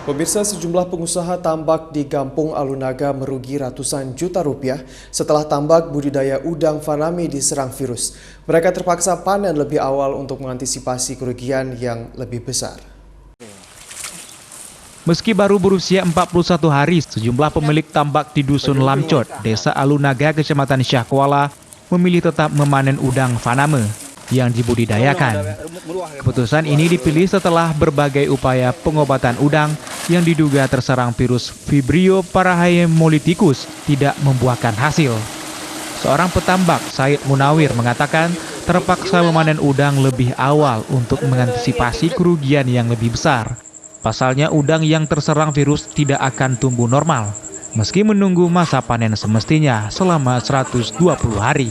Pemirsa, sejumlah pengusaha tambak di Kampung Alunaga merugi ratusan juta rupiah setelah tambak budidaya udang faname diserang virus. Mereka terpaksa panen lebih awal untuk mengantisipasi kerugian yang lebih besar. Meski baru berusia 41 hari, sejumlah pemilik tambak di Dusun Lamcot, Desa Alunaga, Kecamatan Syahkuala, memilih tetap memanen udang faname yang dibudidayakan. Keputusan ini dipilih setelah berbagai upaya pengobatan udang yang diduga terserang virus Vibrio parahaemolyticus tidak membuahkan hasil. Seorang petambak, Said Munawir, mengatakan terpaksa memanen udang lebih awal untuk mengantisipasi kerugian yang lebih besar. Pasalnya udang yang terserang virus tidak akan tumbuh normal, meski menunggu masa panen semestinya selama 120 hari.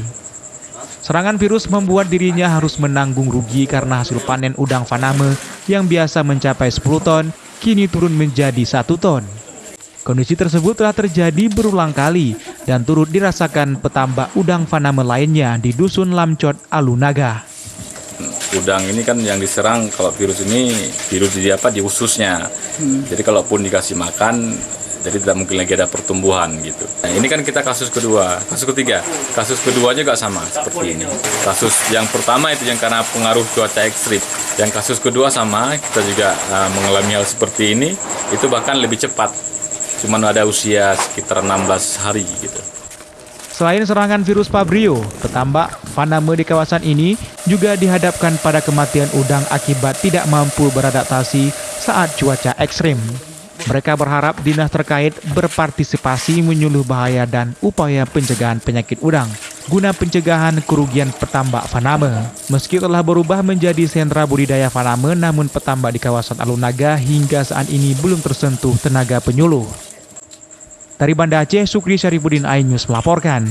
Serangan virus membuat dirinya harus menanggung rugi karena hasil panen udang faname yang biasa mencapai 10 ton, kini turun menjadi 1 ton. Kondisi tersebut telah terjadi berulang kali dan turut dirasakan petambak udang faname lainnya di Dusun Lamcot, Alunaga. Udang ini kan yang diserang kalau virus ini virus di ususnya. Jadi kalaupun dikasih makan, jadi tidak mungkin lagi ada pertumbuhan gitu. Nah, ini kan kita kasus kedua, kasus ketiga. Kasus kedua juga sama seperti ini. Kasus yang pertama itu yang karena pengaruh cuaca ekstrim. Yang kasus kedua sama, kita juga mengalami hal seperti ini. Itu bahkan lebih cepat. Cuman ada usia sekitar 16 hari gitu. Selain serangan virus Vibrio, petambak faname di kawasan ini juga dihadapkan pada kematian udang akibat tidak mampu beradaptasi saat cuaca ekstrim. Mereka berharap dinas terkait berpartisipasi menyuluh bahaya dan upaya pencegahan penyakit udang guna pencegahan kerugian petambak faname. Meski telah berubah menjadi sentra budidaya faname, namun petambak di kawasan Alunaga hingga saat ini belum tersentuh tenaga penyuluh. Dari Banda Aceh, Sukri Syarifuddin, iNews melaporkan.